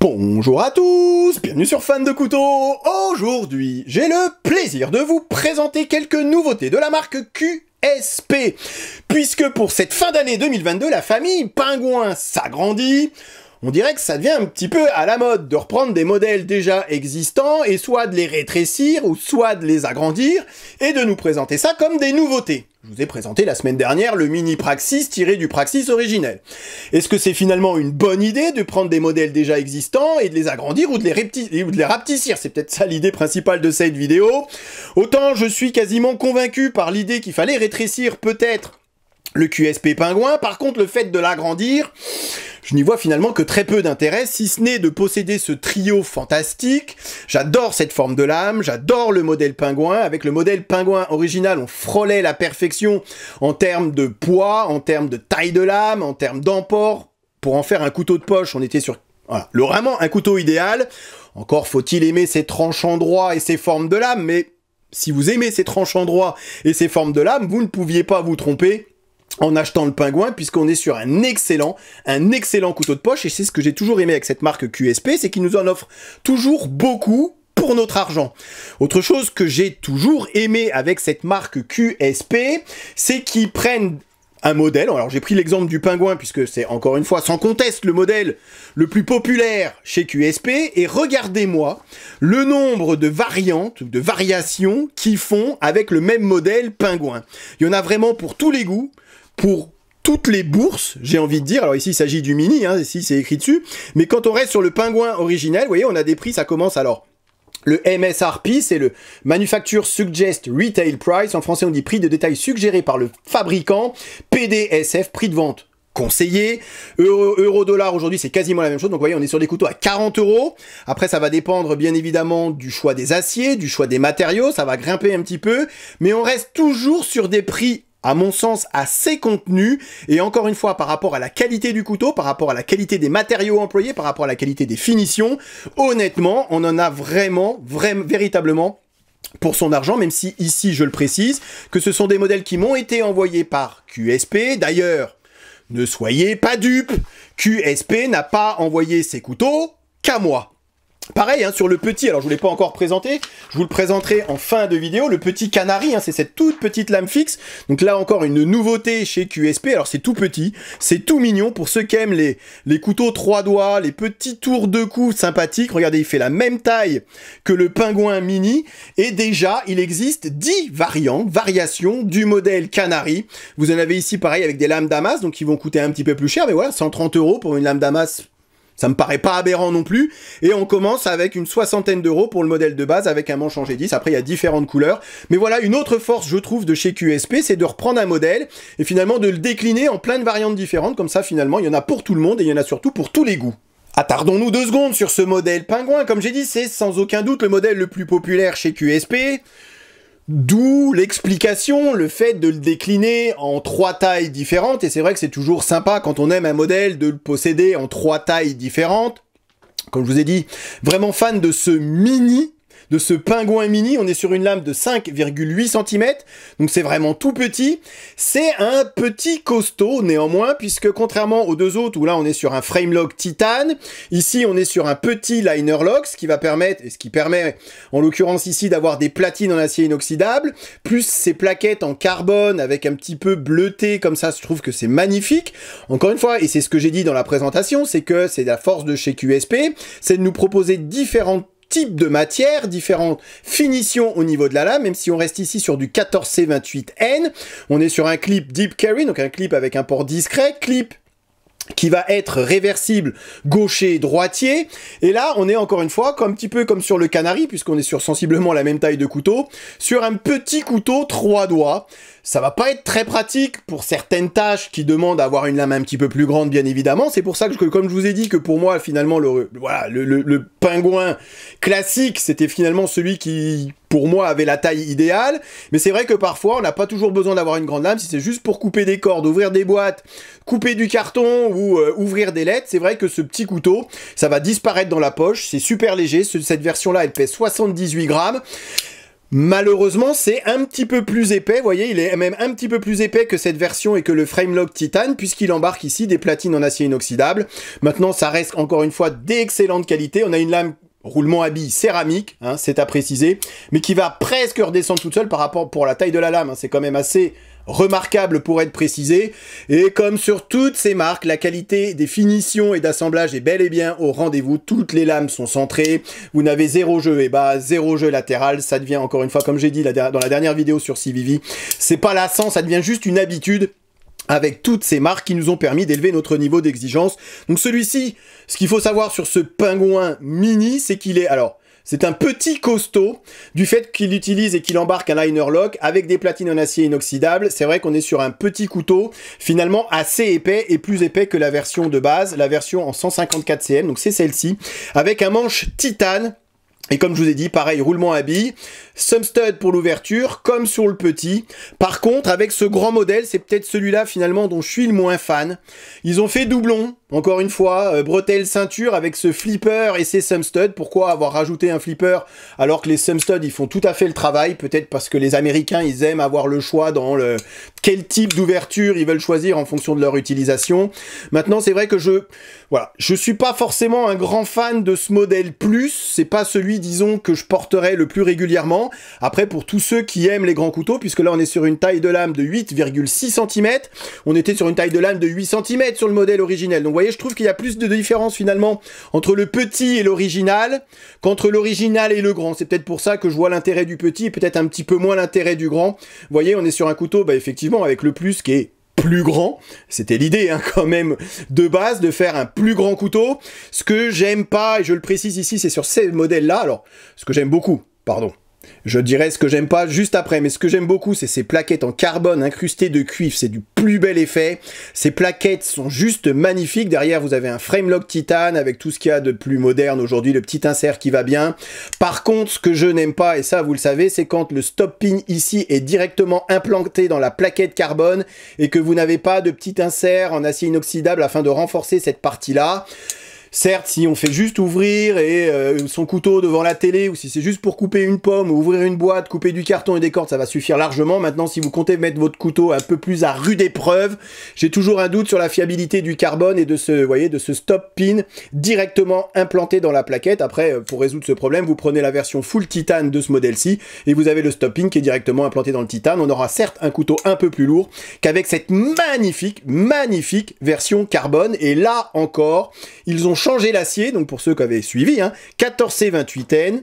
Bonjour à tous, bienvenue sur Fan de Couteaux. Aujourd'hui, j'ai le plaisir de vous présenter quelques nouveautés de la marque QSP. Puisque pour cette fin d'année 2022, la famille Pingouin s'agrandit. On dirait que ça devient un petit peu à la mode de reprendre des modèles déjà existants et soit de les rétrécir ou soit de les agrandir et de nous présenter ça comme des nouveautés. Je vous ai présenté la semaine dernière le mini Praxis tiré du Praxis originel. Est-ce que c'est finalement une bonne idée de prendre des modèles déjà existants et de les agrandir ou de les rapetissir? C'est peut-être ça l'idée principale de cette vidéo. Autant je suis quasiment convaincu par l'idée qu'il fallait rétrécir peut-être le QSP Pingouin, par contre le fait de l'agrandir, je n'y vois finalement que très peu d'intérêt, si ce n'est de posséder ce trio fantastique. J'adore cette forme de lame, j'adore le modèle Pingouin. Avec le modèle Pingouin original, on frôlait la perfection en termes de poids, en termes de taille de lame, en termes d'emport. Pour en faire un couteau de poche, on était sur vraiment un couteau idéal. Encore faut-il aimer ses tranchants droits et ses formes de lame, mais si vous aimez ces tranchants droits et ces formes de lame, vous ne pouviez pas vous tromper en achetant le Pingouin, puisqu'on est sur un excellent couteau de poche, et c'est ce que j'ai toujours aimé avec cette marque QSP, c'est qu'il nous en offre toujours beaucoup pour notre argent. Autre chose que j'ai toujours aimé avec cette marque QSP, c'est qu'ils prennent un modèle, alors j'ai pris l'exemple du Pingouin, puisque c'est encore une fois, sans conteste, le modèle le plus populaire chez QSP, et regardez-moi le nombre de variantes, de variations qu'ils font avec le même modèle Pingouin. Il y en a vraiment pour tous les goûts, pour toutes les bourses, j'ai envie de dire. Alors ici, il s'agit du mini, hein, ici c'est écrit dessus, mais quand on reste sur le Pingouin originel, vous voyez, on a des prix, ça commence alors. Le MSRP, c'est le Manufacturer Suggest Retail Price, en français on dit prix de détail suggéré par le fabricant, PDSF, prix de vente conseillé, euro-dollar aujourd'hui c'est quasiment la même chose, donc vous voyez on est sur des couteaux à 40 €, après ça va dépendre bien évidemment du choix des aciers, du choix des matériaux, ça va grimper un petit peu, mais on reste toujours sur des prix à mon sens, assez contenu, et encore une fois, par rapport à la qualité du couteau, par rapport à la qualité des matériaux employés, par rapport à la qualité des finitions, honnêtement, on en a véritablement pour son argent, même si ici, je le précise, que ce sont des modèles qui m'ont été envoyés par QSP. D'ailleurs, ne soyez pas dupes, QSP n'a pas envoyé ses couteaux qu'à moi. Pareil, hein, sur le petit, alors je ne vous l'ai pas encore présenté, je vous le présenterai en fin de vidéo, le petit Canari, hein, c'est cette toute petite lame fixe, donc là encore une nouveauté chez QSP, alors c'est tout petit, c'est tout mignon, pour ceux qui aiment les couteaux 3 doigts, les petits tours de cou sympathiques, regardez, il fait la même taille que le Pingouin mini, et déjà, il existe 10 variations du modèle Canari, vous en avez ici pareil avec des lames Damas, donc qui vont coûter un petit peu plus cher, mais voilà, 130 € pour une lame Damas. Ça me paraît pas aberrant non plus, et on commence avec une soixantaine d'euros pour le modèle de base avec un manche en G10, après il y a différentes couleurs, mais voilà une autre force je trouve de chez QSP, c'est de reprendre un modèle, et finalement de le décliner en plein de variantes différentes, comme ça finalement il y en a pour tout le monde, et il y en a surtout pour tous les goûts. Attardons-nous 2 secondes sur ce modèle Pingouin, comme j'ai dit c'est sans aucun doute le modèle le plus populaire chez QSP, d'où l'explication, le fait de le décliner en 3 tailles différentes, et c'est vrai que c'est toujours sympa quand on aime un modèle de le posséder en 3 tailles différentes. Comme je vous ai dit, vraiment fan de ce mini, de ce Pingouin mini, on est sur une lame de 5,8 cm, donc c'est vraiment tout petit. C'est un petit costaud néanmoins, puisque contrairement aux deux autres, où là on est sur un frame lock titane, ici on est sur un petit liner lock, ce qui va permettre, et ce qui permet en l'occurrence ici d'avoir des platines en acier inoxydable, plus ces plaquettes en carbone avec un petit peu bleuté comme ça, je trouve que c'est magnifique. Encore une fois, et c'est ce que j'ai dit dans la présentation, c'est que c'est la force de chez QSP, c'est de nous proposer différentes types de matières, différentes finitions au niveau de la lame, même si on reste ici sur du 14C28N, on est sur un clip Deep Carry, donc un clip avec un port discret, clip qui va être réversible gaucher-droitier, et là on est encore une fois un petit peu comme sur le Canari, puisqu'on est sur sensiblement la même taille de couteau, sur un petit couteau 3 doigts. Ça va pas être très pratique pour certaines tâches qui demandent à avoir une lame un petit peu plus grande, bien évidemment. C'est pour ça que, comme je vous ai dit, que pour moi, finalement, le Pingouin classique, c'était finalement celui qui, pour moi, avait la taille idéale. Mais c'est vrai que parfois, on n'a pas toujours besoin d'avoir une grande lame. Si c'est juste pour couper des cordes, ouvrir des boîtes, couper du carton ou ouvrir des lettres, c'est vrai que ce petit couteau, ça va disparaître dans la poche. C'est super léger. Cette version-là, elle pèse 78 grammes. Malheureusement, c'est un petit peu plus épais, vous voyez, il est même un petit peu plus épais que cette version et que le Framelock Titan, puisqu'il embarque ici des platines en acier inoxydable. Maintenant, ça reste encore une fois d'excellente qualité. On a une lame roulement à billes céramique, hein, c'est à préciser, mais qui va presque redescendre toute seule par rapport pour la taille de la lame, hein, c'est quand même assez remarquable pour être précisé, et comme sur toutes ces marques, la qualité des finitions et d'assemblage est bel et bien au rendez-vous. Toutes les lames sont centrées, vous n'avez zéro jeu et bas, zéro jeu latéral, ça devient encore une fois, comme j'ai dit dans la dernière vidéo sur CVV, c'est pas lassant, ça devient juste une habitude avec toutes ces marques qui nous ont permis d'élever notre niveau d'exigence. Donc celui-ci, ce qu'il faut savoir sur ce pingouin mini, c'est qu'il est, alors, c'est un petit costaud, du fait qu'il utilise et qu'il embarque un liner lock avec des platines en acier inoxydable. C'est vrai qu'on est sur un petit couteau, finalement assez épais et plus épais que la version de base, la version en 154 cm, donc c'est celle-ci, avec un manche titane. Et comme je vous ai dit, pareil, roulement à billes, some stud pour l'ouverture, comme sur le petit. Par contre, avec ce grand modèle, c'est peut-être celui-là finalement dont je suis le moins fan. Ils ont fait doublon, encore une fois, bretelle ceinture avec ce flipper et ses some stud. Pourquoi avoir rajouté un flipper alors que les some stud, ils font tout à fait le travail? Peut-être parce que les Américains, ils aiment avoir le choix dans quel type d'ouverture ils veulent choisir en fonction de leur utilisation. Maintenant, c'est vrai que je suis pas forcément un grand fan de ce modèle plus, c'est pas celui, disons, que je porterai le plus régulièrement. Après, pour tous ceux qui aiment les grands couteaux, puisque là on est sur une taille de lame de 8,6 cm, on était sur une taille de lame de 8 cm sur le modèle originel. Donc vous voyez, je trouve qu'il y a plus de différence finalement entre le petit et l'original qu'entre l'original et le grand. C'est peut-être pour ça que je vois l'intérêt du petit et peut-être un petit peu moins l'intérêt du grand. Vous voyez, on est sur un couteau, bah, effectivement, avec le plus qui est plus grand, c'était l'idée hein, quand même de base de faire un plus grand couteau. Ce que j'aime pas, et je le précise ici, c'est sur ces modèles-là, alors ce que j'aime beaucoup, pardon, je dirais ce que j'aime pas juste après, mais ce que j'aime beaucoup, c'est ces plaquettes en carbone incrustées de cuivre, c'est du plus bel effet. Ces plaquettes sont juste magnifiques. Derrière, vous avez un Framelock Titan avec tout ce qu'il y a de plus moderne aujourd'hui, le petit insert qui va bien. Par contre, ce que je n'aime pas, et ça vous le savez, c'est quand le stop pin ici est directement implanté dans la plaquette carbone et que vous n'avez pas de petit insert en acier inoxydable afin de renforcer cette partie-là. Certes, si on fait juste ouvrir son couteau devant la télé, ou si c'est juste pour couper une pomme, ou ouvrir une boîte, couper du carton et des cordes, ça va suffire largement. Maintenant, si vous comptez mettre votre couteau un peu plus à rude épreuve, j'ai toujours un doute sur la fiabilité du carbone et de ce stop pin directement implanté dans la plaquette. Après, pour résoudre ce problème, vous prenez la version full titane de ce modèle-ci, et vous avez le stop pin qui est directement implanté dans le titane. On aura certes un couteau un peu plus lourd qu'avec cette magnifique version carbone. Et là encore, ils ont changé l'acier, donc pour ceux qui avaient suivi, hein, 14C28N,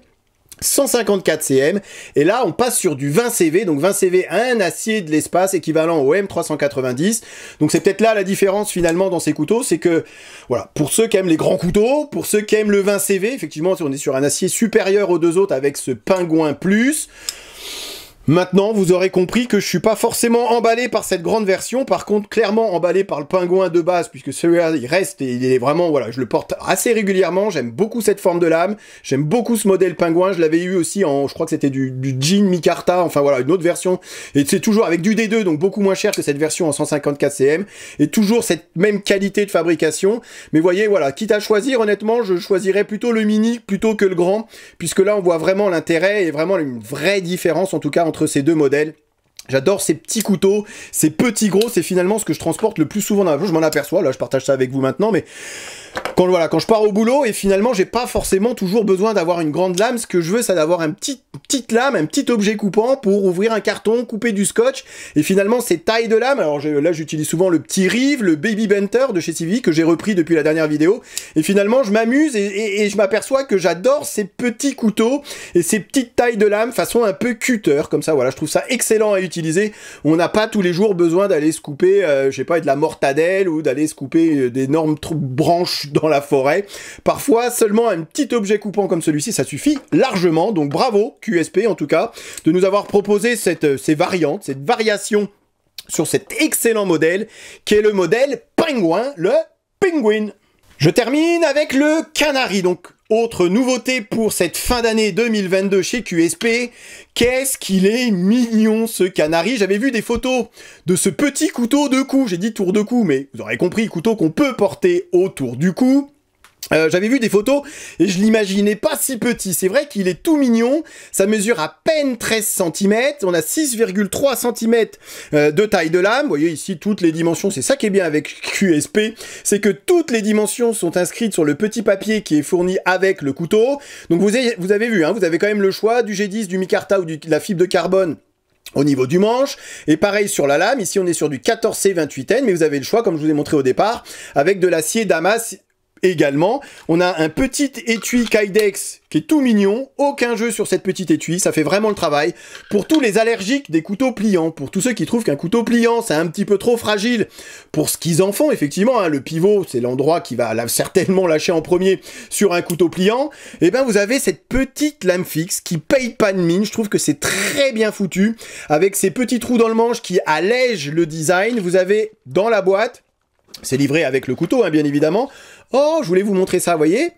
154 cm, et là on passe sur du 20 CV, donc 20 CV un acier de l'espace équivalent au M390, donc c'est peut-être là la différence finalement dans ces couteaux, c'est que, voilà, pour ceux qui aiment les grands couteaux, pour ceux qui aiment le 20 CV, effectivement on est sur un acier supérieur aux deux autres avec ce pingouin plus. Maintenant, vous aurez compris que je suis pas forcément emballé par cette grande version, par contre, clairement emballé par le pingouin de base, puisque celui-là, il reste et il est vraiment, voilà, je le porte assez régulièrement, j'aime beaucoup cette forme de lame, j'aime beaucoup ce modèle pingouin, je l'avais eu aussi en, je crois que c'était du jean micarta, enfin voilà, une autre version, et c'est toujours avec du D2, donc beaucoup moins cher que cette version en 154 cm, et toujours cette même qualité de fabrication, mais voyez, voilà, quitte à choisir, honnêtement, je choisirais plutôt le mini plutôt que le grand, puisque là, on voit vraiment l'intérêt et vraiment une vraie différence, en tout cas, entre ces deux modèles. J'adore ces petits couteaux, ces petits gros, c'est finalement ce que je transporte le plus souvent dans la vie. Je m'en aperçois, là je partage ça avec vous maintenant, mais quand je pars au boulot et finalement j'ai pas forcément toujours besoin d'avoir une grande lame, ce que je veux c'est d'avoir une petite lame, un petit objet coupant pour ouvrir un carton, couper du scotch, et finalement ces tailles de lame, alors là j'utilise souvent le petit Rive, le Baby Benter de chez CVV que j'ai repris depuis la dernière vidéo, et finalement je m'amuse et je m'aperçois que j'adore ces petits couteaux et ces petites tailles de lame façon un peu cutter, comme ça voilà, je trouve ça excellent à utiliser. On n'a pas tous les jours besoin d'aller se couper, je sais pas, de la mortadelle ou d'aller se couper d'énormes branches dans la forêt. Parfois, seulement un petit objet coupant comme celui-ci, ça suffit largement. Donc bravo, QSP en tout cas, de nous avoir proposé ces variantes, cette variation sur cet excellent modèle, qui est le modèle Penguin, le Penguin. Je termine avec le Canary, donc autre nouveauté pour cette fin d'année 2022 chez QSP. Qu'est-ce qu'il est mignon ce Canary. J'avais vu des photos de ce petit couteau de cou, j'ai dit tour de cou, mais vous aurez compris, couteau qu'on peut porter autour du cou. J'avais vu des photos et je l'imaginais pas si petit. C'est vrai qu'il est tout mignon. Ça mesure à peine 13 cm. On a 6,3 cm de taille de lame. Vous voyez ici toutes les dimensions. C'est ça qui est bien avec QSP. C'est que toutes les dimensions sont inscrites sur le petit papier qui est fourni avec le couteau. Donc vous avez vu, hein, vous avez quand même le choix du G10, du micarta ou de la fibre de carbone au niveau du manche, et pareil sur la lame. Ici on est sur du 14C28N, mais vous avez le choix, comme je vous ai montré au départ, avec de l'acier Damas. Également, on a un petit étui Kydex qui est tout mignon, aucun jeu sur cette petite étui, ça fait vraiment le travail. Pour tous les allergiques des couteaux pliants, pour tous ceux qui trouvent qu'un couteau pliant c'est un petit peu trop fragile, pour ce qu'ils en font effectivement, hein, le pivot c'est l'endroit qui va certainement lâcher en premier sur un couteau pliant, et ben vous avez cette petite lame fixe qui paye pas de mine, je trouve que c'est très bien foutu, avec ces petits trous dans le manche qui allègent le design. Vous avez dans la boîte, c'est livré avec le couteau hein, bien évidemment. Oh, je voulais vous montrer ça, vous voyez ?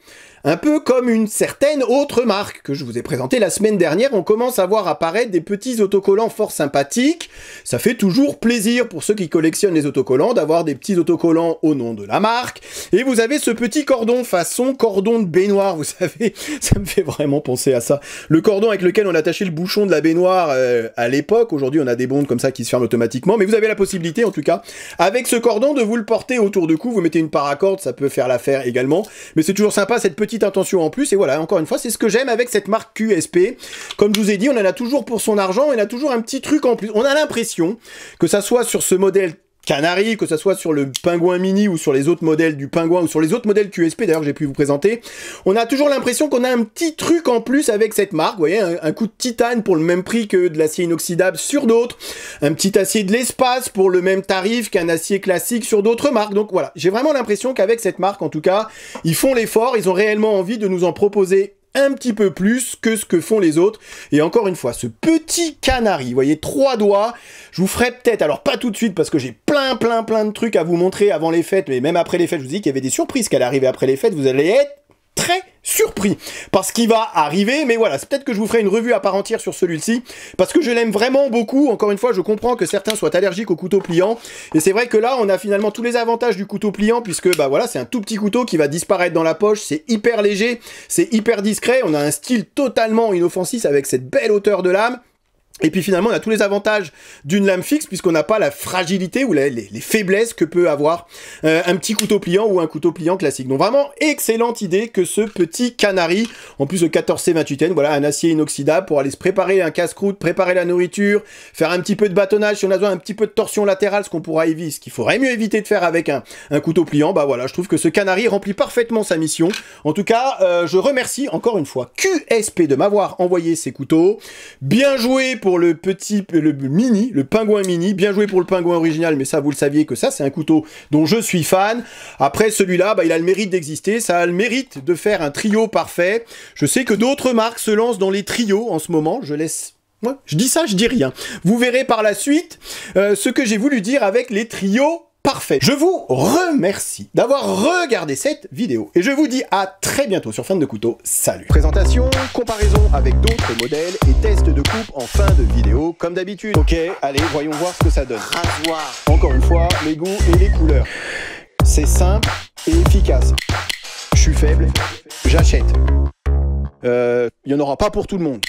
Un peu comme une certaine autre marque que je vous ai présentée la semaine dernière, on commence à voir apparaître des petits autocollants fort sympathiques. Ça fait toujours plaisir pour ceux qui collectionnent les autocollants d'avoir des petits autocollants au nom de la marque. Et vous avez ce petit cordon façon cordon de baignoire, vous savez, ça me fait vraiment penser à ça. Le cordon avec lequel on attachait le bouchon de la baignoire à l'époque. Aujourd'hui on a des bondes comme ça qui se ferment automatiquement, mais vous avez la possibilité en tout cas, avec ce cordon, de vous le porter autour du cou. Vous mettez une paracorde, ça peut faire l'affaire également. Mais c'est toujours sympa cette petite intention en plus, et voilà, encore une fois, c'est ce que j'aime avec cette marque QSP. Comme je vous ai dit, on en a toujours pour son argent, on a toujours un petit truc en plus. On a l'impression que ça soit sur ce modèle Canary, que ça soit sur le Pingouin Mini ou sur les autres modèles du Pingouin ou sur les autres modèles QSP d'ailleurs que j'ai pu vous présenter, on a toujours l'impression qu'on a un petit truc en plus avec cette marque. Vous voyez, un coup de titane pour le même prix que de l'acier inoxydable sur d'autres, un petit acier de l'espace pour le même tarif qu'un acier classique sur d'autres marques. Donc voilà, j'ai vraiment l'impression qu'avec cette marque en tout cas, ils font l'effort, ils ont réellement envie de nous en proposer un petit peu plus que ce que font les autres. Et encore une fois, ce petit Canary, vous voyez, 3 doigts, je vous ferai peut-être, alors pas tout de suite parce que j'ai plein de trucs à vous montrer avant les fêtes, mais même après les fêtes, je vous dis qu'il y avait des surprises qui allaient arriver après les fêtes, vous allez être très surpris par ce qui va arriver, mais voilà, c'est peut-être que je vous ferai une revue à part entière sur celui-ci, parce que je l'aime vraiment beaucoup. Encore une fois, je comprends que certains soient allergiques au couteau pliant, et c'est vrai que là, on a finalement tous les avantages du couteau pliant, puisque, bah voilà, c'est un tout petit couteau qui va disparaître dans la poche, c'est hyper léger, c'est hyper discret, on a un style totalement inoffensif avec cette belle hauteur de lame. Et puis finalement, on a tous les avantages d'une lame fixe, puisqu'on n'a pas la fragilité ou les faiblesses que peut avoir un petit couteau pliant ou un couteau pliant classique. Donc vraiment, excellente idée que ce petit Canary, en plus de 14C28N, voilà, un acier inoxydable pour aller se préparer un casse-croûte, préparer la nourriture, faire un petit peu de bâtonnage, si on a besoin un petit peu de torsion latérale, ce qu'on pourra éviter, ce qu'il faudrait mieux éviter de faire avec un couteau pliant, bah voilà, je trouve que ce Canary remplit parfaitement sa mission. En tout cas, je remercie encore une fois QSP de m'avoir envoyé ces couteaux. Bien joué pour le mini, le Pingouin Mini, bien joué pour le Pingouin original, mais ça vous le saviez que ça c'est un couteau dont je suis fan. Après celui-là, bah, il a le mérite d'exister, ça a le mérite de faire un trio parfait. Je sais que d'autres marques se lancent dans les trios en ce moment, je laisse... Ouais, je dis ça, je dis rien. Vous verrez par la suite ce que j'ai voulu dire avec les trios parfait. Je vous remercie d'avoir regardé cette vidéo et je vous dis à très bientôt sur Fan de Couteau. Salut. Présentation, comparaison avec d'autres modèles et test de coupe en fin de vidéo comme d'habitude. Ok, allez, voyons voir ce que ça donne. Rasoir. Encore une fois, les goûts et les couleurs. C'est simple et efficace. Je suis faible, j'achète. Il n'y en aura pas pour tout le monde.